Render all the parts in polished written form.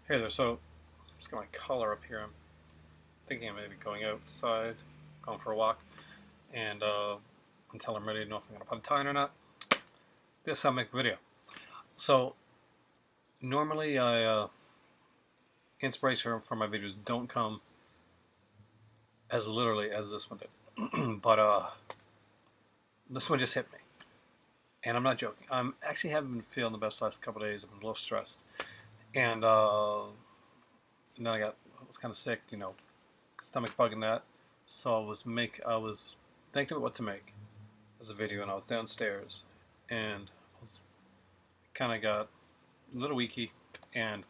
Hey there, so just got my collar up here. I'm thinking of maybe going outside, going for a walk, and until I'm ready to know if I'm going to put a tie on or not, this I'll make a video. So normally inspiration for my videos don't come as literally as this one did, but this one just hit me, and I'm not joking. I'm actually haven't been feeling the best the last couple of days. I've been a little stressed, and then I was kind of sick, stomach bug and that. So I was thinking about what to make as a video, and I was downstairs, and I was kind of got a little weaky, and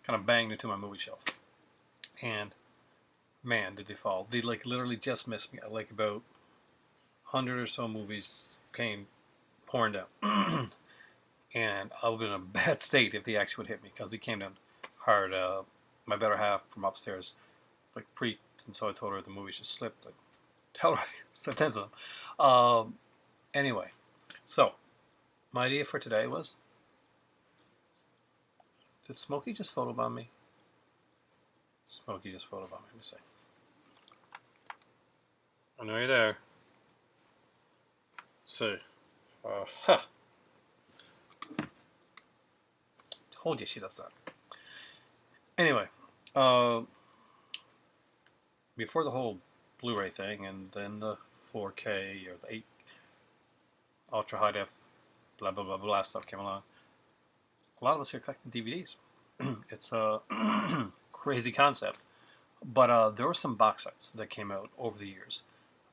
kind of banged into my movie shelf, and man, did they fall! They like literally just missed me. Like about 100 or so movies came pouring down, and I would have been in a bad state if they actually would hit me because they came down hard. My better half from upstairs like freaked, and so I told her the movie just slipped. Like, tell her I slipped into them. Anyway, so my idea for today was: did Smokey just photobomb me? Smokey just photobomb me. Let me see. I know you're there. Let's see. Huh. Told you she does that. Anyway, before the whole Blu-ray thing, and then the 4K or the 8 ultra high def, blah blah blah blah stuff came along, a lot of us here collecting DVDs. It's a crazy concept, but there were some box sets that came out over the years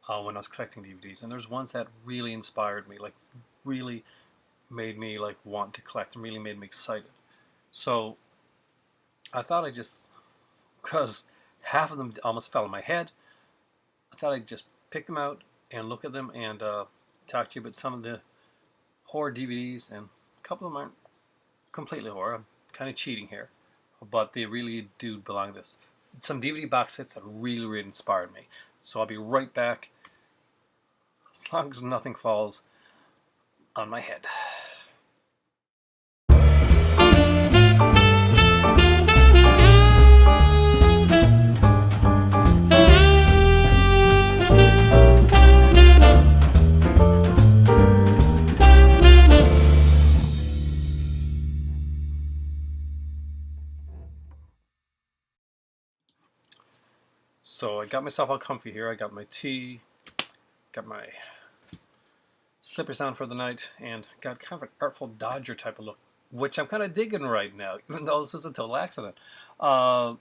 when I was collecting DVDs, and there's ones that really inspired me, like really made me like want to collect, and really made me excited. So I thought because half of them almost fell in my head, I thought I'd just pick them out and look at them and talk to you about some of the horror DVDs, and a couple of them aren't completely horror. I'm kind of cheating here, but they really do belong to this. Some DVD box sets that really, really inspired me. So I'll be right back, as long as nothing falls on my head. So I got myself all comfy here. I got my tea, got my slippers on for the night, and got kind of an Artful Dodger type of look, which I'm kind of digging right now, even though this was a total accident. And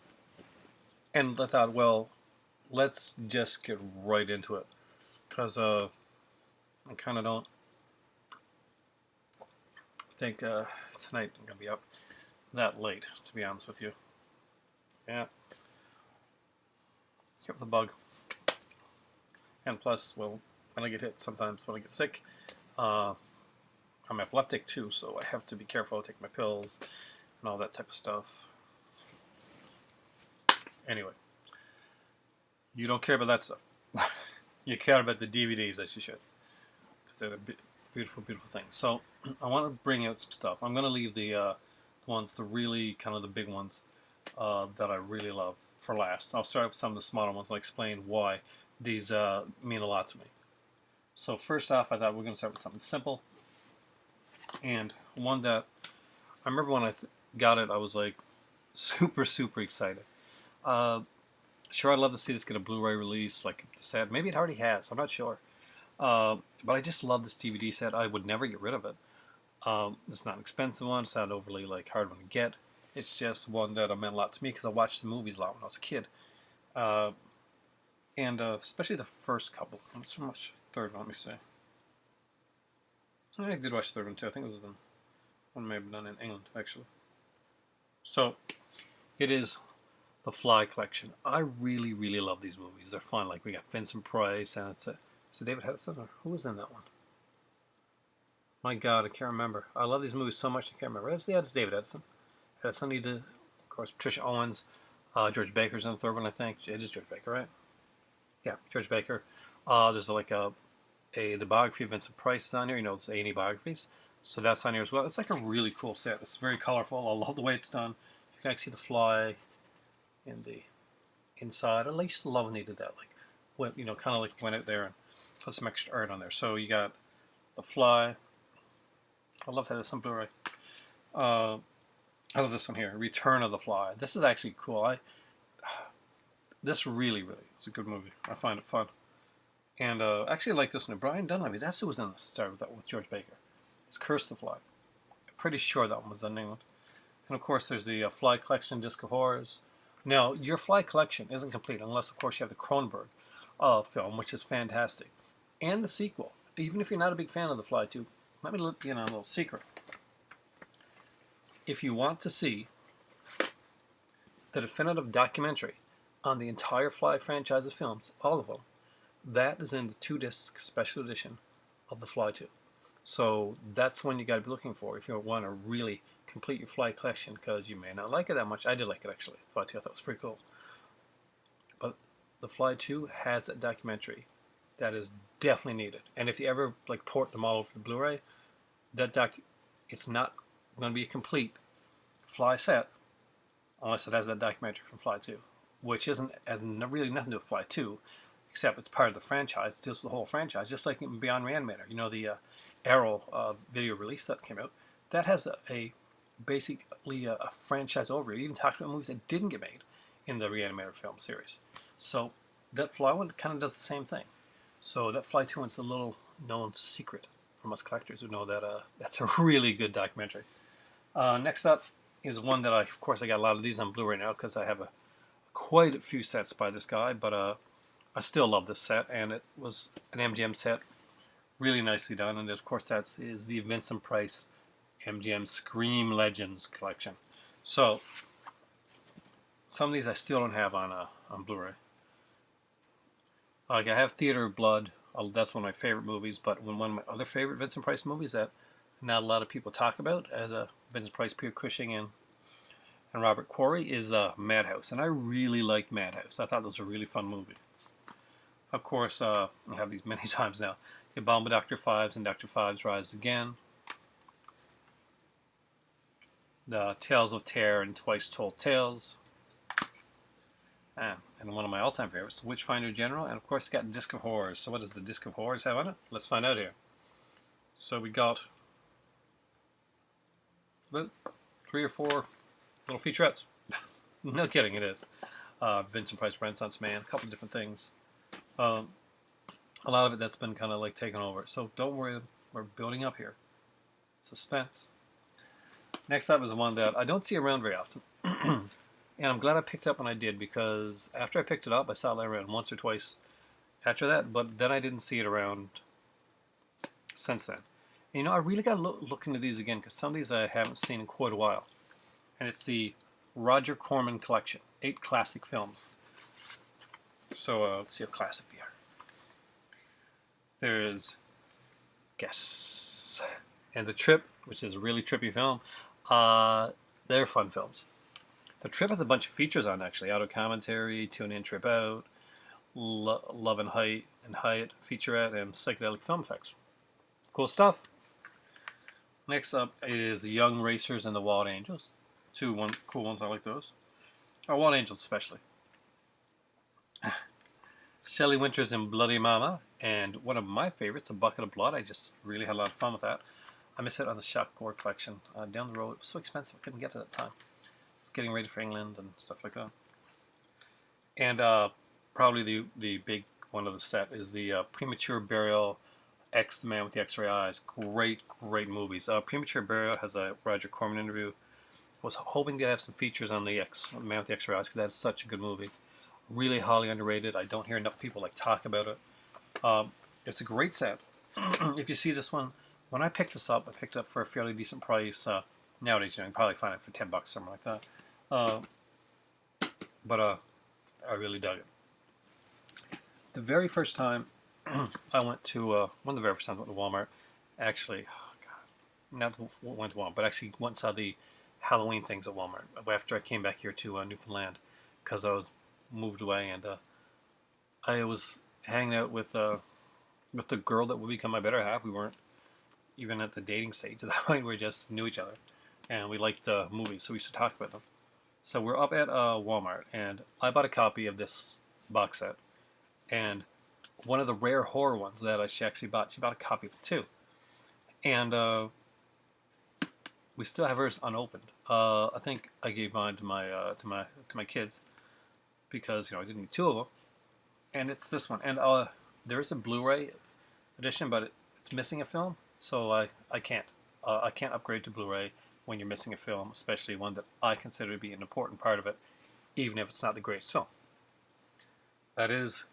I thought, well, let's just get right into it, because I kind of don't think tonight I'm going to be up that late, to be honest with you. Yeah. Hit with a bug. And plus, well, when I get hit, sometimes when I get sick, I'm epileptic too, so I have to be careful, take my pills, and all that type of stuff. Anyway, you don't care about that stuff. You care about the DVDs, as you should, because they're the beautiful, beautiful things. So I want to bring out some stuff. I'm going to leave the ones, the really kind of the big ones that I really love, for last. I'll start with some of the smaller ones and explain why these mean a lot to me. So first off, I thought we're going to start with something simple, and one that I remember when I got it, I was like super, super excited. Sure, I'd love to see this get a Blu-ray release, like the set. Maybe it already has. I'm not sure. But I just love this DVD set. I would never get rid of it. It's not an expensive one. It's not overly like hard one to get. It's just one that meant a lot to me because I watched the movies a lot when I was a kid. And especially the first couple. Not so much the third one, let me see. I did watch the third one too. I think it was one may have been done in England, actually. So, it is the Fly collection. I really, really love these movies. They're fun. Like, we got Vincent Price, and it's David Herzog, or who was in that one? My God, I can't remember. I love these movies so much I can't remember. It's David Edison. Edison, he did, of course, Patricia Owens. George Baker's in the third one, I think. It is George Baker, right? Yeah, George Baker. There's like the biography of Vincent Price is on here. You know, it's A&E biographies. So that's on here as well. It's like a really cool set. It's very colorful. I love the way it's done. You can actually see the fly in the inside. I used to love when they did that. Like, when, you know, kind of like went out there and put some extra art on there. So you got the fly. I love that it's on Blu-ray. I love this one here, Return of the Fly. This is actually cool. This really is a good movie. I find it fun. And actually I like this one. Brian Dunleavy, that's who was in the start with George Baker. It's Curse the Fly. I'm pretty sure that one was in England. And of course there's the Fly Collection, Disc of Horrors. Now, your Fly Collection isn't complete unless, of course, you have the Cronenberg film, which is fantastic. And the sequel. Even if you're not a big fan of The Fly 2, let me let you know a little secret. If you want to see the definitive documentary on the entire Fly franchise of films, all of them, that is in the 2-disc special edition of The Fly 2. So that's one you got to be looking for if you want to really complete your Fly collection, because you may not like it that much. I did like it, actually. Fly 2 I thought was pretty cool. But The Fly 2 has that documentary that is definitely needed. And if you ever like port them all over the Blu-ray, it's not going to be a complete Fly set unless it has that documentary from Fly 2, which has really nothing to do with Fly 2, except it's part of the franchise. It deals with the whole franchise, just like Beyond Reanimator. You know, the Arrow video release that came out, that has basically a franchise over it. It even talks about movies that didn't get made in the Reanimator film series. So that Fly one kind of does the same thing. So that Fly 2 one's a little known secret from us collectors who know that that's a really good documentary. Next up is one that of course I got a lot of these on Blu-ray now because I have quite a few sets by this guy, but I still love this set, and it was an MGM set, really nicely done, and of course that is the Vincent Price MGM Scream Legends collection. So some of these I still don't have on Blu-ray. Like I have Theater of Blood. That's one of my favorite movies, but one of my other favorite Vincent Price movies that not a lot of people talk about as Vincent Price, Peter Cushing, and Robert Quarry is Madhouse, and I really liked Madhouse. I thought it was a really fun movie. Of course, I have these many times now. The Abominable Dr. Phibes and Dr. Phibes Rise Again. The Tales of Terror and Twice Told Tales. And one of my all-time favorites, The Witchfinder General. And of course, I got Disc of Horrors. So what does the Disc of Horrors have on it? Let's find out here. So we got about 3 or 4 little featurettes. No kidding, it is. Vincent Price, Renaissance Man, a couple of different things. A lot of it that's been kind of like taken over. So don't worry, we're building up here. Suspense. Next up is one that I don't see around very often. And I'm glad I picked it up when I did, because after I picked it up, I saw it around once or twice after that, but then I didn't see it around since then. And, you know, I really got to look into these again, because some of these I haven't seen in quite a while. And it's the Roger Corman collection, 8 classic films. So let's see how classic they are. There's Guess and The Trip, which is a really trippy film. They're fun films. The Trip has a bunch of features on, actually. Auto commentary, Tune In, Trip Out, Love and Hyatt featurette, and psychedelic film effects. Cool stuff. Next up is The Young Racers and the Wild Angels. 2 cool ones, I like those. Wild Angels especially. Shelley Winters and Bloody Mama, and one of my favorites, A Bucket of Blood. I just really had a lot of fun with that. I missed it on the Shock Gore collection down the road. It was so expensive, I couldn't get it at the time. I was getting ready for England and stuff like that. And probably the big one of the set is the Premature Burial, X, The Man with the X-Ray Eyes. Great movies. Premature Burial has a Roger Corman interview. I was hoping to have some features on the Man with the X-Ray Eyes, because that's such a good movie. Really highly underrated. I don't hear enough people talk about it. It's a great set. If you see this one, when I picked this up, I picked it up for a fairly decent price. Nowadays, you can probably find it for $10, something like that. But I really dug it. The very first time I went to, one of the very first times I went to Walmart, actually, not went to Walmart, but actually went and saw the Halloween things at Walmart after I came back here to Newfoundland, because I was moved away, and I was hanging out with the girl that would become my better half. We weren't even at the dating stage at that point. We just knew each other, and we liked movies, so we used to talk about them. So we're up at Walmart, and I bought a copy of this box set, and one of the rare horror ones that she actually bought. She bought a copy of it too, and we still have hers unopened. I think I gave mine to my kids because I didn't need two of them, and it's this one. And there is a Blu-ray edition, but it's missing a film, so I can't upgrade to Blu-ray when you're missing a film, especially one that I consider to be an important part of it, even if it's not the greatest film. That is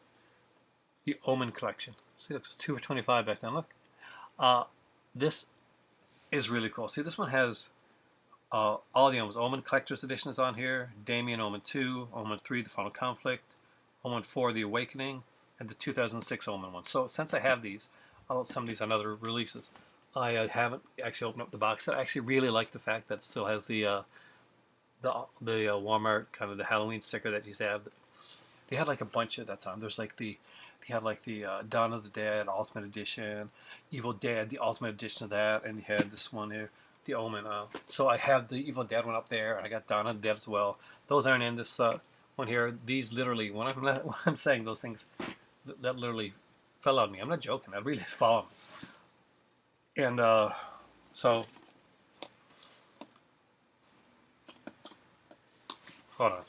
the Omen collection. See, look, it was 2 for $25 back then. Look, this is really cool. See, this one has all the Omens. Omen Collector's Edition is on here. Damien Omen 2, Omen 3, The Final Conflict, Omen 4, The Awakening, and the 2006 Omen one. So since I have these, some of these on other releases, I haven't actually opened up the box set. I actually really like the fact that it still has the Walmart kind of the Halloween sticker that used to have. They had like a bunch at that time. There's like they had like the Dawn of the Dead Ultimate Edition, Evil Dead the Ultimate Edition of that, and they had this one here, the Omen. So I have the Evil Dead one up there, and I got Dawn of the Dead as well. Those aren't in this one here. These literally, when I'm saying those things, that literally fell on me. I'm not joking. That really fell on me. And so, hold on.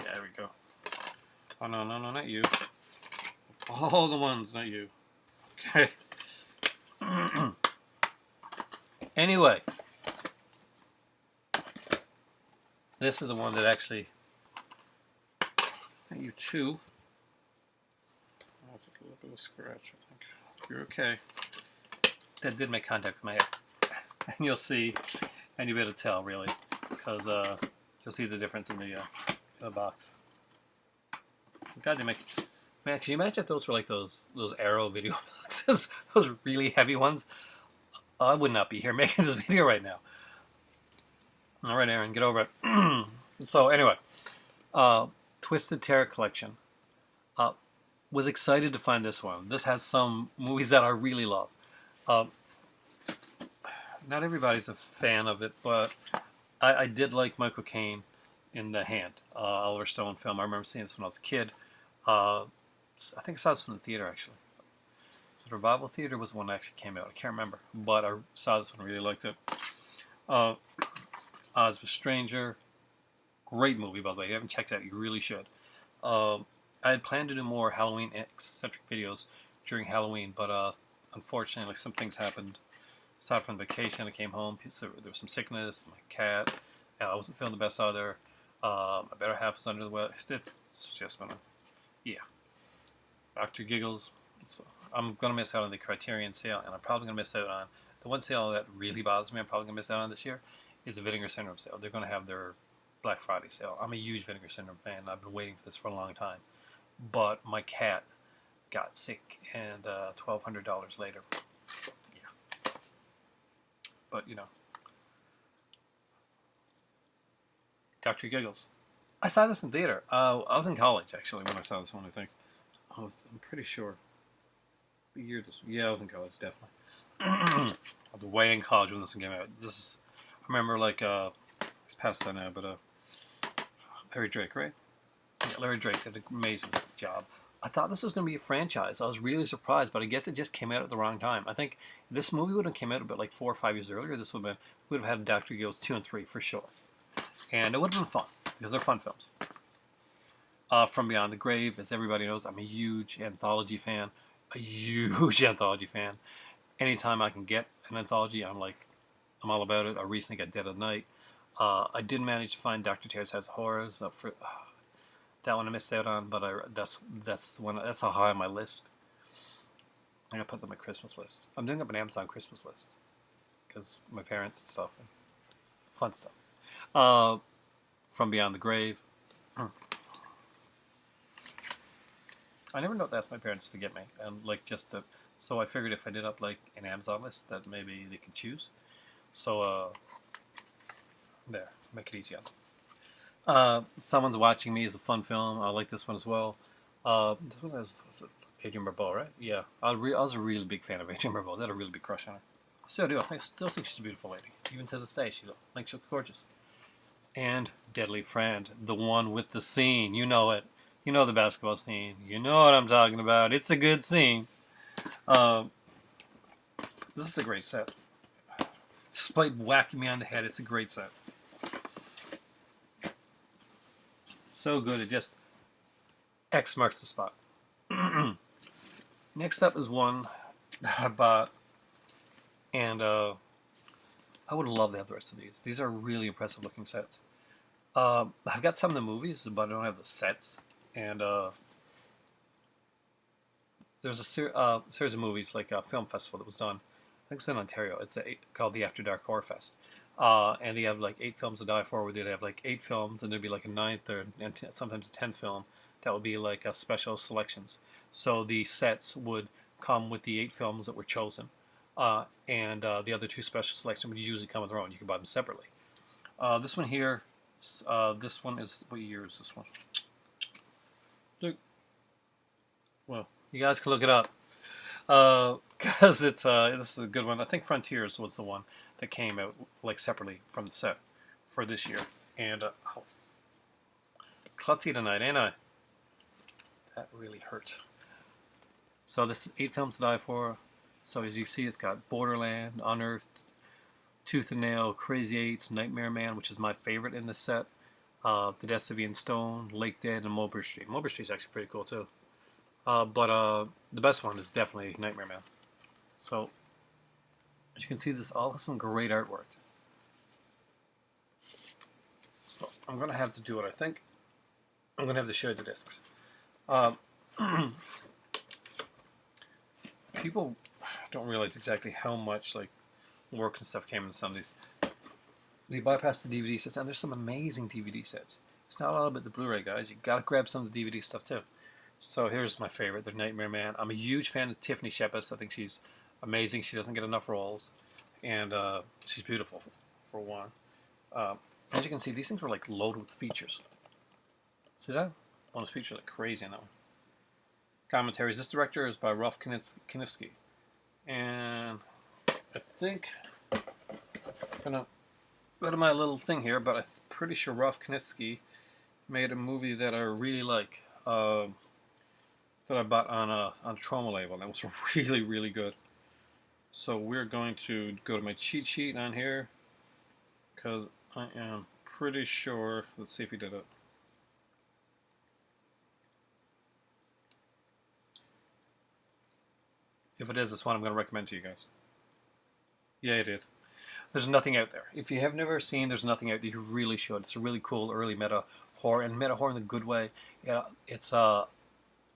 Yeah, there we go. Oh, no, not you. All the ones, not you. Okay. Anyway, this is the one that actually, not you too. That's a little bit of a scratch, I think. You're okay. That did make contact with my head. And you'll see, and you'll be able to tell, really, because you'll see the difference in the box. God, they make... Man, can you imagine if those were like those Arrow video boxes? Those really heavy ones? I would not be here making this video right now. All right, Aaron, get over it. So, anyway, Twisted Terror Collection. Was excited to find this one. This has some movies that I really love. Not everybody's a fan of it, but I did like Michael Caine in The Hand, Oliver Stone film. I remember seeing this when I was a kid. I think I saw this from the theater, actually. The Revival Theater was the one that actually came out. I can't remember, but I saw this one, really liked it. Oz the Stranger, great movie, by the way. If you haven't checked it out, you really should. I had planned to do more Halloween eccentric videos during Halloween, but unfortunately, like some things happened. Aside from vacation, I came home. So there was some sickness. My cat. I wasn't feeling the best either. My better half was under the weather. It's just been yeah. Dr. Giggles. I'm gonna miss out on the Criterion sale, and I'm probably gonna miss out on the one sale that really bothers me. I'm probably gonna miss out on this year is the Vinegar Syndrome sale. They're gonna have their Black Friday sale. I'm a huge Vinegar Syndrome fan. I've been waiting for this for a long time. But my cat got sick, and $1,200 later. Yeah. But, Dr. Giggles. I saw this in theater. I was in college, actually, when I saw this one, I think. I'm pretty sure. What year this? Yeah, I was in college, definitely. I was way in college when this one came out. I remember, it's past that now, but Larry Drake, right? Yeah, Larry Drake did an amazing job. I thought this was going to be a franchise. I was really surprised, but I guess it just came out at the wrong time. I think if this movie would have came out about like 4 or 5 years earlier, we would have had Dr. Giggles 2 and 3 for sure. And it would have been fun, because they're fun films. From Beyond the Grave, as everybody knows, I'm a huge anthology fan. A huge anthology fan. Anytime I can get an anthology, I'm all about it. I recently got Dead of Night. I did manage to find Dr. Terror's House of Horrors. That one I missed out on, but that's how high on my list. I'm gonna put them on my Christmas list. I'm doing up an Amazon Christmas list because my parents and stuff, and fun stuff. From Beyond the Grave. I never know to ask my parents to get me, and so I figured if I did up like an Amazon list, that maybe they could choose. So there, make it easy on them. Someone's Watching Me is a fun film. I like this one as well. This one was it Adrienne Barbeau, right? Yeah, I was a really big fan of Adrienne Barbeau. I had a really big crush on her. Still do. Still think she's a beautiful lady. Even to this day, she looks gorgeous. And Deadly Friend, the one with the scene. You know it. You know the basketball scene. You know what I'm talking about. It's a good scene. This is a great set. Despite whacking me on the head, it's a great set. So good, it just X marks the spot. Next up is one that I bought, and I would love to have the rest of these. These are really impressive looking sets. I've got some of the movies, but I don't have the sets. And there's a series of movies, like a film festival that was done. I think it was in Ontario. It's called the After Dark Horrorfest. And they have like 8 films to die for, where they'd have like 8 films, and there'd be like a 9th or sometimes a 10th film that would be like special selections. So the sets would come with the 8 films that were chosen, and the other 2 special selections would usually come on their own. You could buy them separately. This one here, this one is, what year is this one? Look, well, you guys can look it up, because this is a good one. I think Frontiers was the one that came out like separately from the set for this year. And klutzy tonight, ain't I? That really hurt. So this is 8 films to die for. So as you see, it's got Borderland, Unearthed, Tooth and Nail, Crazy Eights, Nightmare Man, which is my favorite in this set, The Deaths of Ian Stone, Lake Dead, and Mulberry Street. Mulberry Street's actually pretty cool too. But the best one is definitely Nightmare Man. So as you can see, this all has some great artwork. So I'm going to have to do it, I think. I'm going to have to share the discs. People don't realize exactly how much like work and stuff came into some of these. They bypass the DVD sets, and there's some amazing DVD sets. It's not all about the Blu-ray, guys. You got to grab some of the DVD stuff too. So here's my favorite, the Nightmare Man. I'm a huge fan of Tiffany Shepis. I think she's amazing. She doesn't get enough roles, and she's beautiful for one. As you can see, these things were like loaded with features. See that? One was featured like crazy in that one. Commentaries. This director is by Rolf Kinski, and I think I'm gonna go to my little thing here, but I'm pretty sure Rolf Kinski made a movie that I really like, that I bought on a Trauma label. That was really, really good. So we're going to go to my cheat sheet on here, because I am pretty sure. Let's see if he did it. If it is this one, I'm going to recommend to you guys. Yeah, it did. There's nothing out there. If you have never seen There's Nothing Out There, you really should. It's a really cool early meta horror, and meta horror in a good way. Yeah, it's I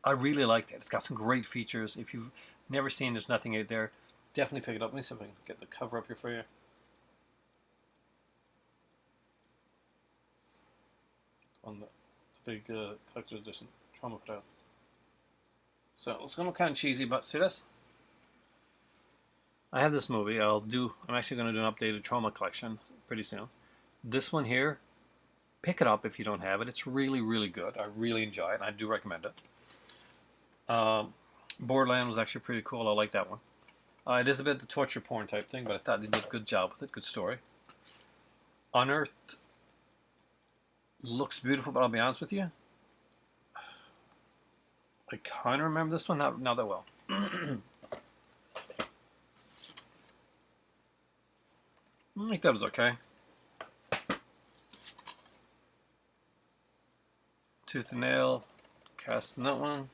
really liked it. It's got some great features. If you've never seen There's Nothing Out There, definitely pick it up. Let me see if I can get the cover up here for you. On the big collector's edition Trauma put out. So it's going to look kind of cheesy, but see this? I have this movie. I'm actually going to do an updated Trauma collection pretty soon. This one here, pick it up if you don't have it. It's really, really good. I really enjoy it, and I do recommend it. Borderland was actually pretty cool. I like that one. It is a bit the torture porn type thing, but I thought they did a good job with it. Good story. Unearthed looks beautiful, but I'll be honest with you, I kind of remember this one, not that well. I think that was okay. Tooth and Nail, casting that one.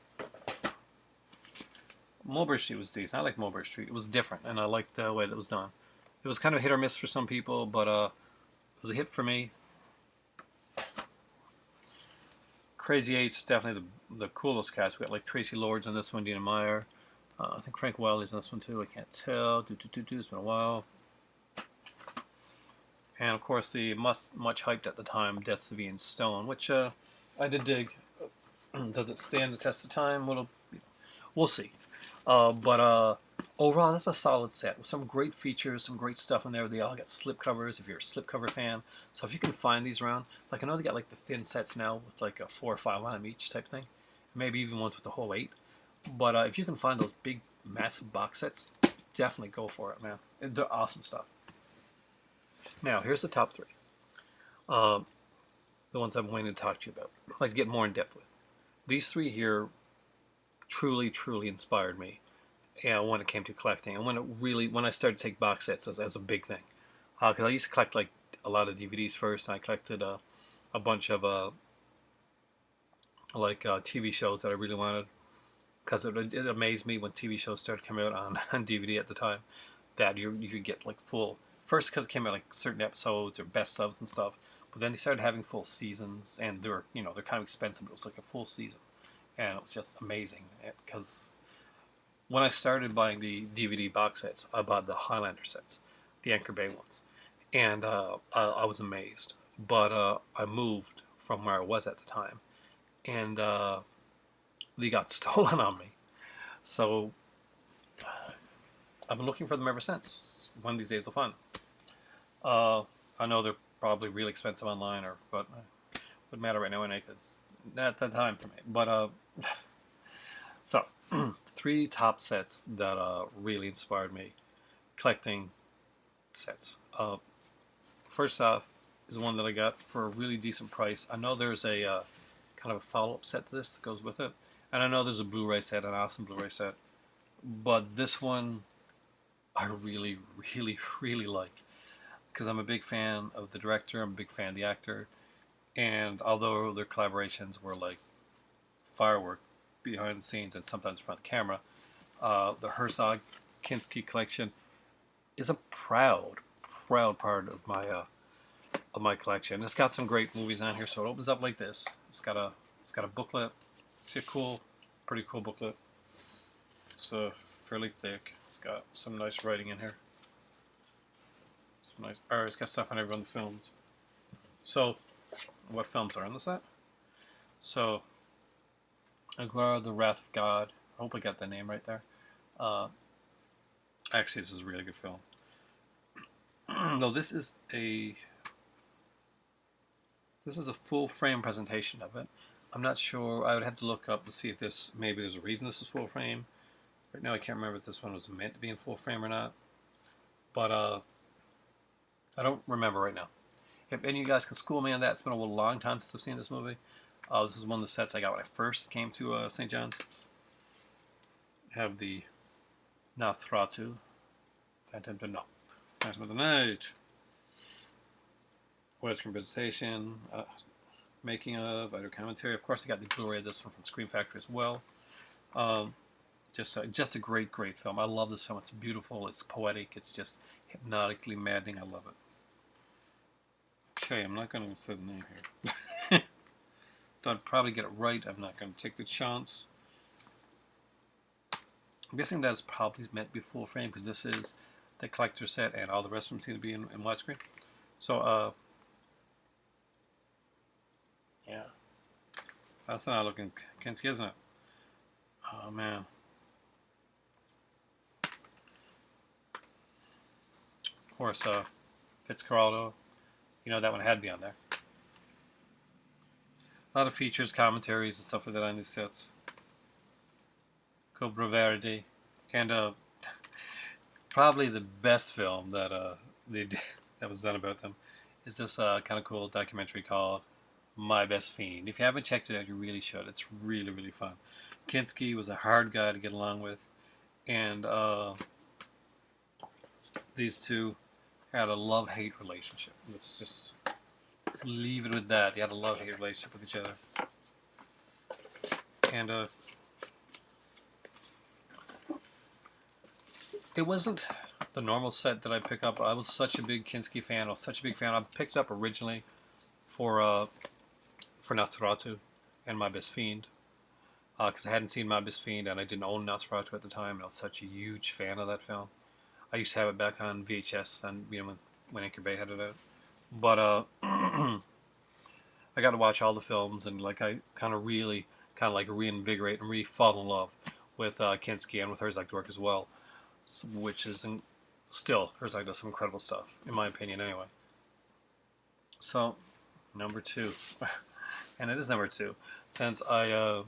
Mulberry Street was decent. I like Mulberry Street. It was different, and I liked the way that was done. It was kind of hit or miss for some people, but it was a hit for me. Crazy Eights is definitely the coolest cast. We got like Tracy Lords in this one, Dina Meyer. I think Frank Wiley's in this one too. I can't tell. It's been a while. And of course the much hyped at the time, Deaths of Ian Stone, which I did dig. Does it stand the test of time? We'll see. But overall, that's a solid set with some great features, some great stuff in there. They all got slipcovers if you're a slipcover fan. So if you can find these around, like I know they got like the thin sets now with like a 4 or 5 on them each type thing, maybe even ones with the whole 8. But if you can find those big, massive box sets, definitely go for it, man. They're awesome stuff. Now, here's the top three. Um, the ones I'm waiting to talk to you about. I'd like to get more in depth with. These three here truly, truly inspired me. And when it came to collecting, and when I started to take box sets as a big thing, because I used to collect like a lot of DVDs first, and I collected a bunch of TV shows that I really wanted, because it amazed me when TV shows started coming out on DVD at the time, that you could get like full, first because it came out like certain episodes or best subs and stuff, but then they started having full seasons, and they're kind of expensive, but it was like a full season, and it was just amazing, because when I started buying the DVD box sets, I bought the Highlander sets, the Anchor Bay ones, and I was amazed. But I moved from where I was at the time, and they got stolen on me. So I've been looking for them ever since. One of these days I'll find them. I know they're probably really expensive online, but it wouldn't matter right now anyway, because not the time for me. But so. Three top sets that really inspired me collecting sets. First off is one that I got for a really decent price. I know there's a kind of a follow-up set to this that goes with it, and I know there's a Blu-ray set, an awesome Blu-ray set, but this one I really, really, really like, because I'm a big fan of the director, I'm a big fan of the actor, and although their collaborations were like firework behind the scenes and sometimes in front of the camera, the Herzog Kinski collection is a proud part of my collection. It's got some great movies on here, so it opens up like this. It's got a booklet. It's a pretty cool booklet. It's fairly thick. It's got some nice writing in here. Some nice art. It's got stuff on every one of the films. So, what films are on the set? So, Aguara, The Wrath of God. I hope I got the name right there. Actually, this is a really good film. No, this is a full frame presentation of it. I'm not sure. I would have to look up to see if maybe there's a reason this is full frame. Right now, I can't remember if this one was meant to be in full frame or not. But I don't remember right now. If any of you guys can school me on that, it's been a long time since I've seen this movie. This is one of the sets I got when I first came to St. John's. Have the Nosferatu, Phantom of the Night, Western presentation, making of, video commentary. Of course, I got the Blu-ray of this one from Scream Factory as well. Just a great film. I love this film. It's beautiful. It's poetic. It's just hypnotically maddening. I love it. Okay, I'm not going to say the name here. I'd probably get it right. I'm not going to take the chance. I'm guessing that's probably meant to be full frame, because this is the collector set and all the rest of them seem to be in widescreen. So, yeah. That's not looking Kinski, isn't it? Oh, man. Of course, Fitzcarraldo. You know, that one had to be on there. A lot of features, commentaries, and stuff like that on these sets. Cobra Verde. And probably the best film that that was done about them is this kind of cool documentary called My Best Fiend. If you haven't checked it out, you really should. It's really, really fun. Kinski was a hard guy to get along with, and these two had a love-hate relationship. Let's just leave it with that. They had a love-hate relationship with each other. And it wasn't the normal set that I pick up. I was such a big Kinski fan. I was such a big fan. I picked it up originally for Nosferatu and My Best Fiend, because I hadn't seen My Best Fiend and I didn't own Nosferatu at the time, and I was such a huge fan of that film. I used to have it back on VHS, and when Anchor Bay had it out. But I got to watch all the films, and like I kind of reinvigorate and really fall in love with Kinski and with Herzog's work as well, which is still Herzog does some incredible stuff, in my opinion, anyway. So, number 2, and it is number 2, since I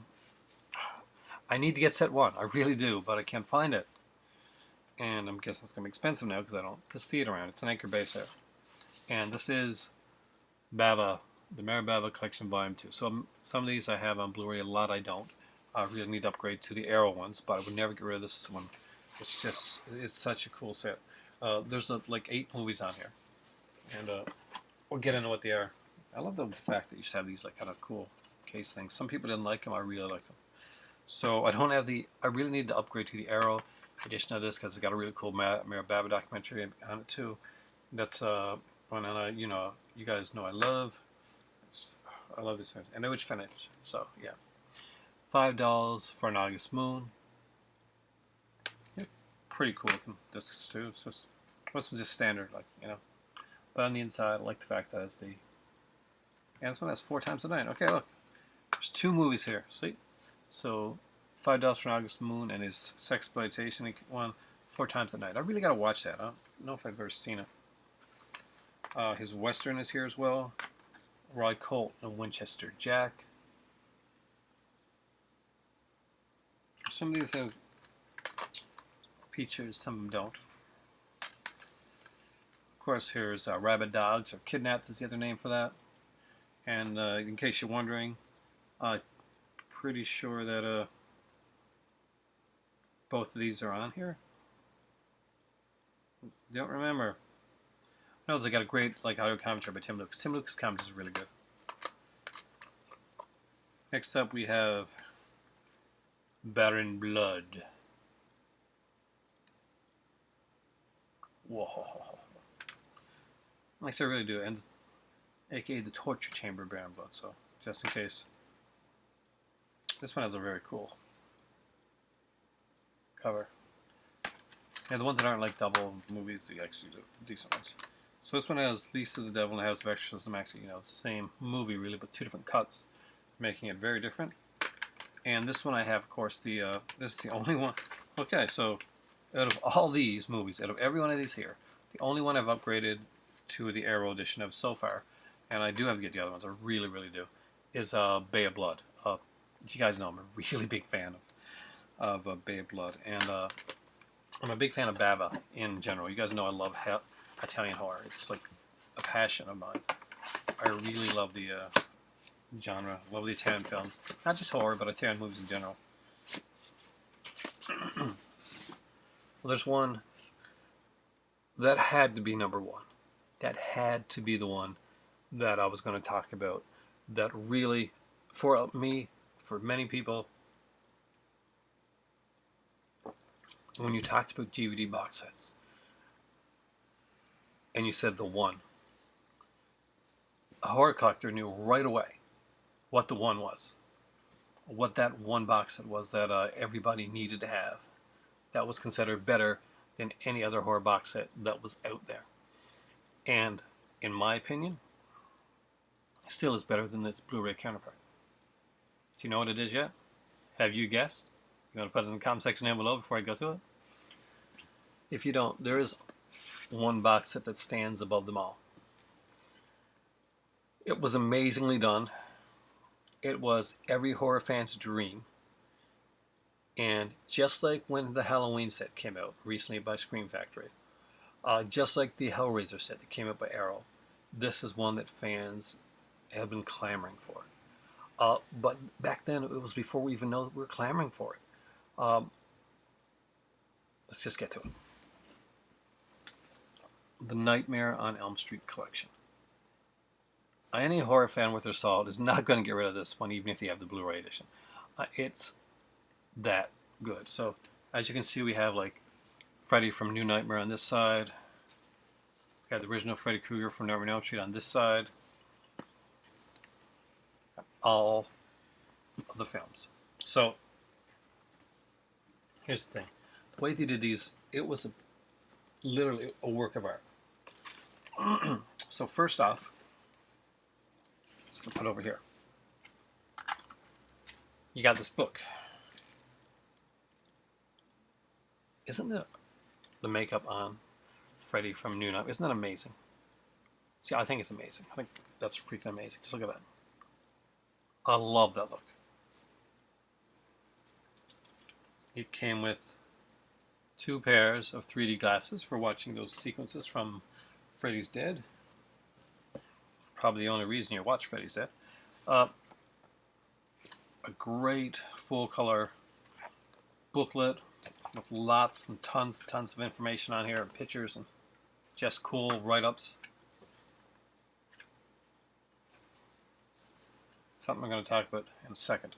need to get set 1. I really do, but I can't find it. and I'm guessing it's going to be expensive now because I don't see it around. It's an anchor base there. And this is Bava, the Mary Bava Collection Volume 2. So some of these I have on Blu-ray, a lot I don't. I really need to upgrade to the Arrow ones, but I would never get rid of this one. It's such a cool set. There's like 8 movies on here, and we'll get into what they are. I love the fact that you just have these like kind of cool case things. Some people didn't like them. I really like them. So I don't have the. I really need to upgrade to the Arrow edition of this because it's got a really cool Mary Bava documentary on it too. That's one, and you know, you guys know I love this one. And which finish. So yeah, $5 for an August Moon. Yeah, pretty cool looking discs too. It's just this one's just standard, like, you know. But on the inside, I like the fact that it's the. And this one has 4 times a night. Okay, look, there's 2 movies here. See, so $5 for an August Moon and his sexploitation one, 4 times a night. I really gotta watch that. I don't know if I've ever seen it. His Western is here as well. Roy Colt and Winchester Jack. Some of these have features, some of them don't. Of course, here's Rabid Dogs, or Kidnapped is the other name for that. And in case you're wondering, I'm pretty sure that both of these are on here. Don't remember. No, they got a great audio commentary by Tim Lucas. Tim Lucas' commentary is really good. Next up, we have Baron Blood. Whoa. Like I really do, and aka the Torture Chamber Baron Blood. So just in case, this one has a very cool cover. And the ones that aren't like double movies, they actually do decent ones. So this one has Lisa the Devil and House of Exorcism, actually, you know, same movie really, but 2 different cuts, making it very different. And this one I have, of course, this is the only one. Okay, so out of all these movies, out of every one of these here, the only one I've upgraded to the Arrow edition of so far, and I do have to get the other ones, I really, really do, is Bay of Blood. You guys know I'm a really big fan of Bay of Blood, and I'm a big fan of Bava in general. You guys know I love Italian horror. It's like a passion of mine. I really love the genre. Love the Italian films. Not just horror, but Italian movies in general. Well, there's one that had to be number 1. That had to be the one that I was going to talk about. That really, for me, for many people, when you talked about DVD box sets, and you said the one, a horror collector knew right away what the one was. What that one box set was that everybody needed to have. That was considered better than any other horror box set that was out there. And, in my opinion, still is better than its Blu-ray counterpart. Do you know what it is yet? Have you guessed? You want to put it in the comment section down below before I go to it? If you don't, there is one box set that stands above them all. It was amazingly done. It was every horror fan's dream. And just like when the Halloween set came out recently by Scream Factory, just like the Hellraiser set that came out by Arrow, this is one that fans have been clamoring for. But back then, it was before we even know that we were clamoring for it. Let's just get to it. The Nightmare on Elm Street collection. Any horror fan worth their salt is not going to get rid of this one, even if they have the Blu-ray edition. It's that good. So, as you can see, we have like Freddy from New Nightmare on this side. We have the original Freddy Krueger from Nightmare on Elm Street on this side. All of the films. So, here's the thing. The way they did these, it was literally a work of art. So first off, let's put it over here. You got this book. Isn't the makeup on Freddy from New Nightmare, isn't that amazing? See, I think it's amazing. I think that's freaking amazing. Just look at that. I love that look. It came with 2 pairs of 3D glasses for watching those sequences from Freddy's Dead. Probably the only reason you watch Freddy's Dead. A great full color booklet with lots and tons of information on here, and pictures and just cool write-ups. Something I'm going to talk about in a second.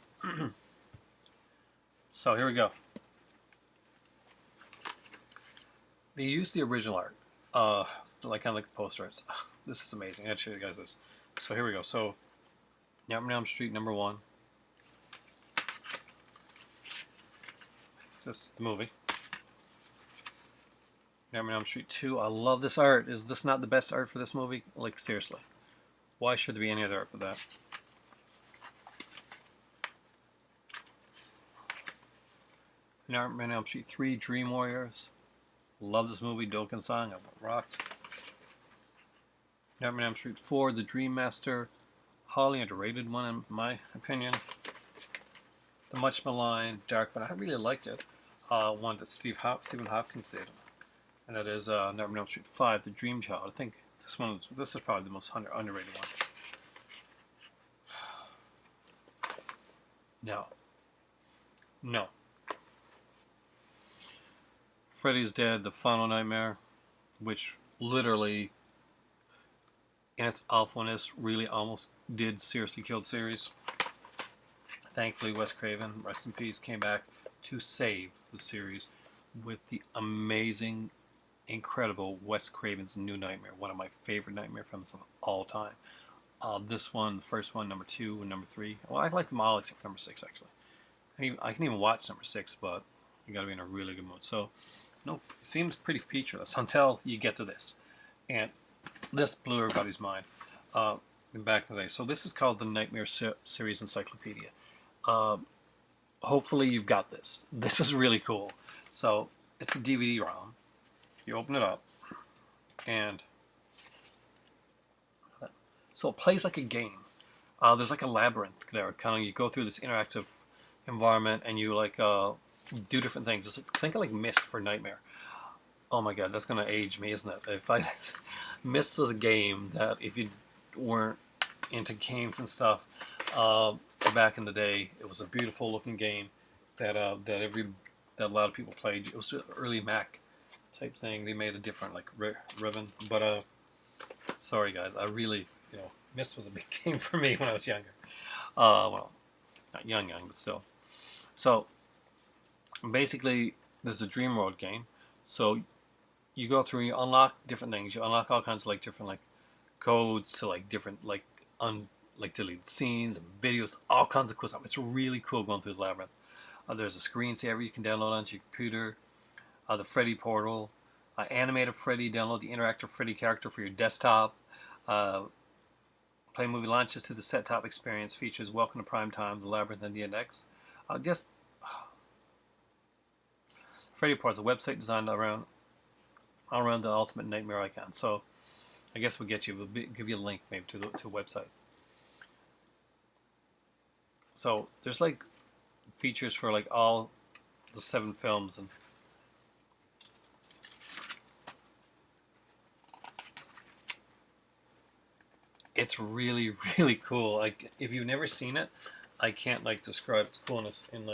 So here we go. They used the original art, like kind of like the poster arts. This is amazing. I'll show you guys this. So here we go. So Elm Street #1. Just the movie. Elm Street 2. I love this art. Is this not the best art for this movie? Like, seriously. Why should there be any other art but that? Elm Street 3, Dream Warriors. Love this movie. Dokken song. I rocked. Elm Street 4, The Dream Master. Highly underrated one in my opinion. The much maligned Dark, but I really liked it. One that Stephen Hopkins did, and that is Elm Street 5, The Dream Child. I think this is probably the most underrated one. No. Freddy's Dead, The Final Nightmare, which literally, in its awfulness, really almost did seriously kill the series. Thankfully, Wes Craven, rest in peace, came back to save the series with the amazing, incredible Wes Craven's New Nightmare, one of my favorite nightmare films of all time. This one, the first one, number 2, and number 3. Well, I like them all except for number 6, actually. I can even watch number 6, but you got to be in a really good mood. So, no, it seems pretty featureless until you get to this, and this blew everybody's mind back in the day. So this is called the Nightmare Series Encyclopedia. Hopefully you've got this. This is really cool. So it's a DVD-ROM. You open it up, and so it plays like a game. There's like a labyrinth there. Kind of, you go through this interactive environment, and you like do different things. Just think of like Myst for Nightmare. Oh my god, that's gonna age me, isn't it? Myst was a game that if you weren't into games and stuff, back in the day, it was a beautiful looking game that a lot of people played. It was an early Mac type thing. They made a different like ribbon, but sorry guys, I really, Myst was a big game for me when I was younger. Well, not young, but still. So basically, there's a Dream World game. So you go through, you unlock different things. You unlock all kinds of like different like codes to like different like deleted scenes and videos, all kinds of cool stuff. It's really cool going through the labyrinth. There's a screensaver you can download onto your computer. The Freddy portal, animated Freddy. Download the interactive Freddy character for your desktop. Play movie launches to the set-top experience. Features Welcome to Prime Time, The Labyrinth, and The Index. Freddy Portal is a website designed around the ultimate nightmare icon. So I guess we'll give you a link maybe to a website. So there's like features for like all the 7 films, and it's really, really cool. Like, if you've never seen it, I can't like describe its coolness in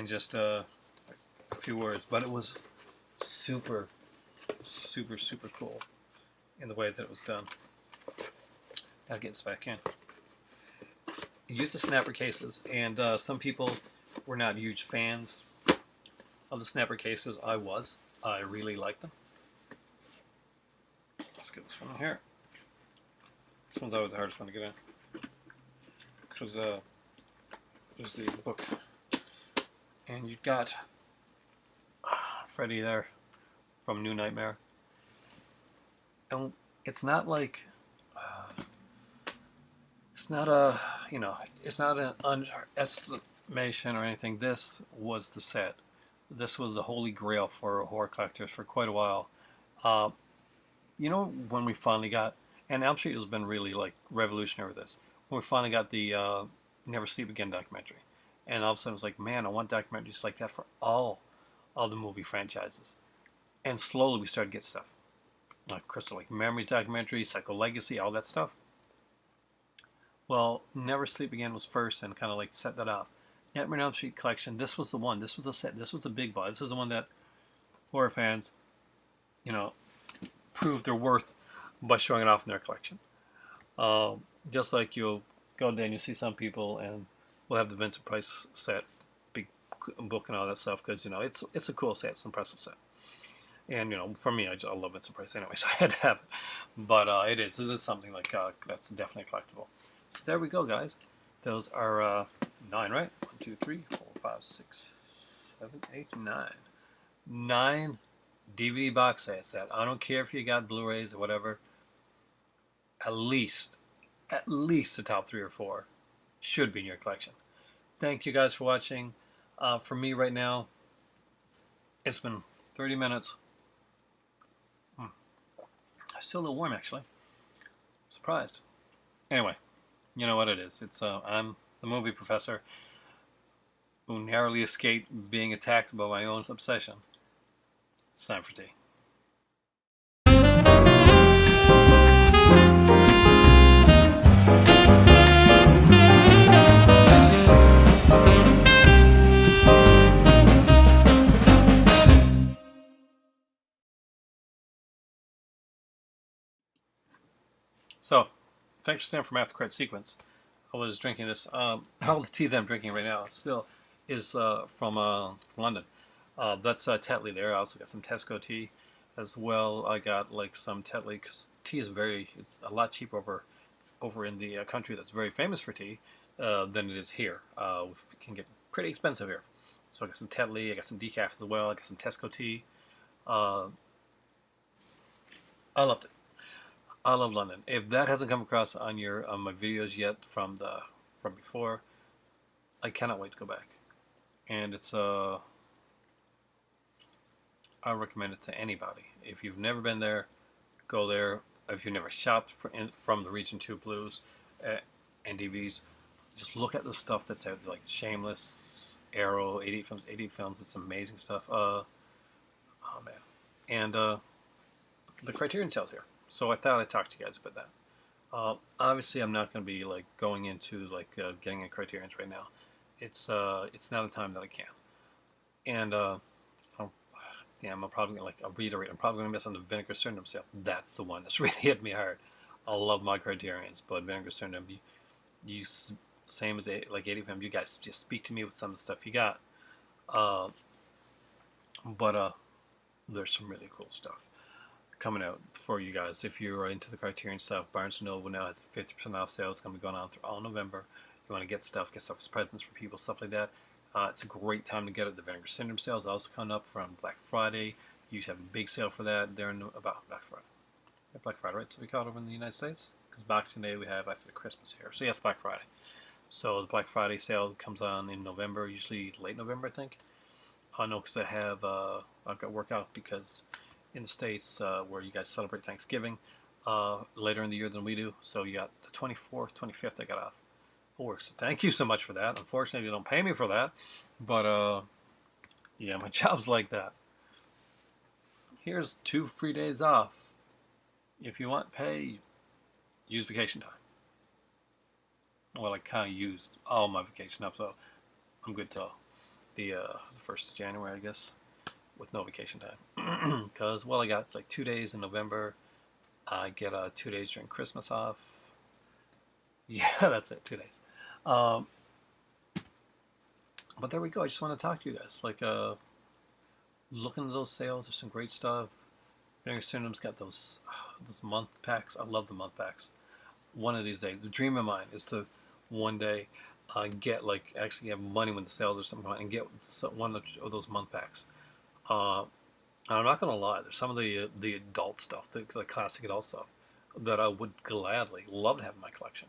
just a few words. But it was super, super, super cool in the way that it was done. I'll get this back in. It used the snapper cases, and some people were not huge fans of the snapper cases. I really liked them. Let's get this one in here. This one's always the hardest one to get in, because there's the book, and you've got Freddy there from New Nightmare, and it's not like it's not an underestimation or anything. This was the set. This was the holy grail for horror collectors for quite a while. When we finally got, and Elm Street has been really like revolutionary with this. When we finally got the Never Sleep Again documentary, And all of a sudden, it was like, man, I want documentaries like that for all the movie franchises. And slowly, we started to get stuff like Crystal Lake Memories documentary, Psycho Legacy, all that stuff. Well, Never Sleep Again was first, and kind of like set that up. Nightmare on Elm Street collection. This was the one. This was the set. This was the big buy. This is the one that horror fans, you know, prove their worth by showing it off in their collection. Just like you'll go there and you see some people, and we'll have the Vincent Price set, big book and all that stuff, because it's a cool set, it's an impressive set. And for me, I love Vincent Price anyway, so I had to have it. But this is something like that's definitely collectible. So there we go, guys. Those are 9, right? 1, 2, 3, 4, 5, 6, 7, 8, 9. 9 DVD box sets that I don't care if you got Blu-rays or whatever. At least the top 3 or 4 should be in your collection. Thank you guys for watching. For me right now, it's been 30 minutes. Still a little warm, actually. Surprised. Anyway, you know what it is. It's I'm the movie professor who narrowly escaped being attacked by my own obsession. It's time for tea. So, thanks for staying for my after credit sequence. I was drinking this. All the tea that I'm drinking right now still is from London. That's Tetley there. I also got some Tesco tea as well. I got like some Tetley, because tea is it's a lot cheaper over in the country that's very famous for tea than it is here. It can get pretty expensive here. So I got some Tetley. I got some decaf as well. I got some Tesco tea. I loved it. I love London. If that hasn't come across on my videos yet from before, I cannot wait to go back. And it's I recommend it to anybody. If you've never been there, go there. If you've never shopped from the Region 2 Blues and DVDs, just look at the stuff that's out, like Shameless, Arrow, 88 films. It's amazing stuff. Oh man, and the Criterion sales here. So I thought I'd talk to you guys about that. Obviously, I'm not going to be like going into like getting in Criterions right now. It's not a time that I can. And I'll probably I'll reiterate. I'm probably going to miss on the Vinegar Syndrome sale. That's the one that's really hit me hard. I love my Criterions, but Vinegar Syndrome, you same as like 80 films. You guys just speak to me with some of the stuff you got. But there's some really cool stuff coming out for you guys. If you're into the Criterion stuff, Barnes & Noble now has a 50% off sale. It's going to be going on through all November. You want to get stuff as presents for people, stuff like that. It's a great time to get it. The Vinegar Syndrome sale is also coming up from Black Friday. You usually have a big sale for that. They're about Black Friday. Black Friday, right? So we call it over in the United States? Because Boxing Day we have after Christmas here. So yes, Black Friday. So the Black Friday sale comes on in November, usually late November, I think. I know because I've got to work out because in the States where you guys celebrate Thanksgiving later in the year than we do. So you got the 24th, 25th I got off. So thank you so much for that. Unfortunately, they don't pay me for that. But yeah, my job's like that. Here's 2 free days off. If you want pay, use vacation time. Well, I kind of used all my vacation up, so I'm good till the 1st of January, I guess, with no vacation time. Because, well, I got like 2 days in November. I get 2 days during Christmas off. Yeah, that's it, 2 days. But there we go. I just want to talk to you guys. Like, look into those sales. There's some great stuff. Vinegar Syndrome's got those month packs. I love the month packs. One of these days, the dream of mine is to one day get actually have money when the sales or something and get one of those month packs. And I'm not gonna lie, there's some of the adult stuff, the classic adult stuff, that I would gladly love to have in my collection.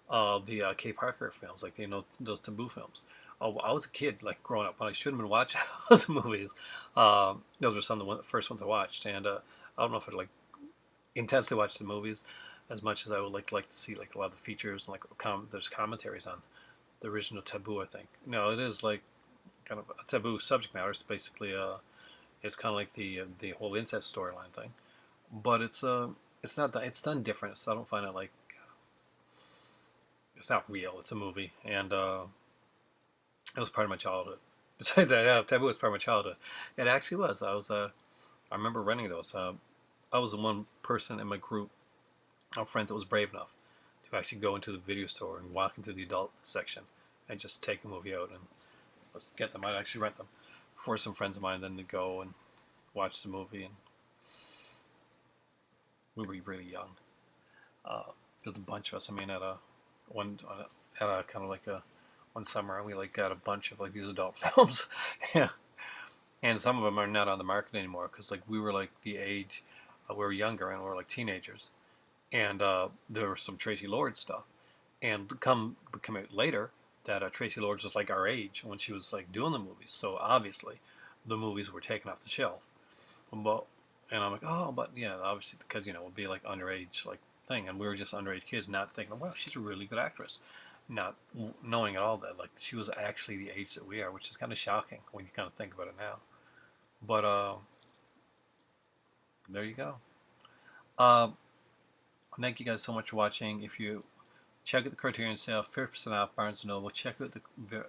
The Kay Parker films, like those taboo films. I was a kid, like growing up, when I shouldn't have been watching those movies. Those are some of the first ones I watched, and I don't know if I'd like intensely watch the movies as much as I would like to see like a lot of the features and there's commentaries on the original taboo. I think no, it is like kind of a taboo subject matter. It's basically it's kind of like the whole incest storyline thing, but it's not that it's done different. So I don't find it like it's not real. It's a movie, and it was part of my childhood. Besides that, yeah, taboo was part of my childhood. It actually was. I remember renting those. I was the one person in my group of friends that was brave enough to actually go into the video store and walk into the adult section and just take a movie out and let's get them. I'd actually rent them for some friends of mine, then to go and watch the movie. And we were really young. There's a bunch of us. I mean, at a kind of like a one summer, we like got a bunch of like these adult films. Yeah, and some of them are not on the market anymore because like we were like the age, we were younger and we were like teenagers, and there was some Tracy Lord stuff, and come out later that Tracy Lord was like our age when she was like doing the movies. So obviously, the movies were taken off the shelf. But and I'm like, oh, but yeah, obviously because it would be like underage like thing, and we were just underage kids, not thinking, well, she's a really good actress, not knowing at all that like she was actually the age that we are, which is kind of shocking when you kind of think about it now. But there you go. Uh, Thank you guys so much for watching. If you check out the Criterion sale, 50% off Barnes & Noble. Check out the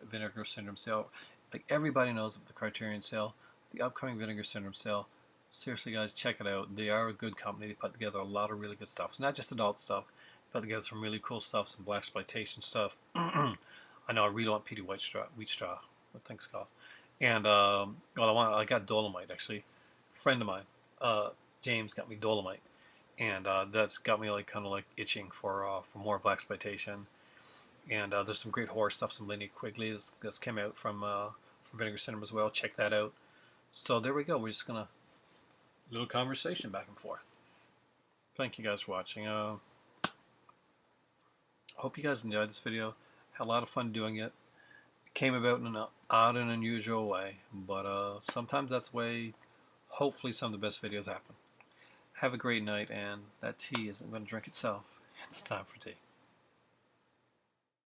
Vinegar Syndrome sale. Like everybody knows of the Criterion sale, the upcoming Vinegar Syndrome sale. Seriously, guys, check it out. They are a good company. They put together a lot of really good stuff. It's not just adult stuff. They put together some really cool stuff, some blaxploitation stuff. I know I really want Petey Wheat Straw. What thing's called. And well, I got Dolomite actually. A friend of mine, James, got me Dolomite, and that's got me like kind of like itching for more blaxploitation. And there's some great horror stuff, some Linnea Quigley that's came out from Vinegar Syndrome as well. Check that out. So there we go. We're just gonna little conversation back and forth. Thank you guys for watching. Hope you guys enjoyed this video. Had a lot of fun doing it. It came about in an odd and unusual way, but sometimes that's the way hopefully some of the best videos happen. Have a great night, and that tea isn't going to drink itself. It's time for tea.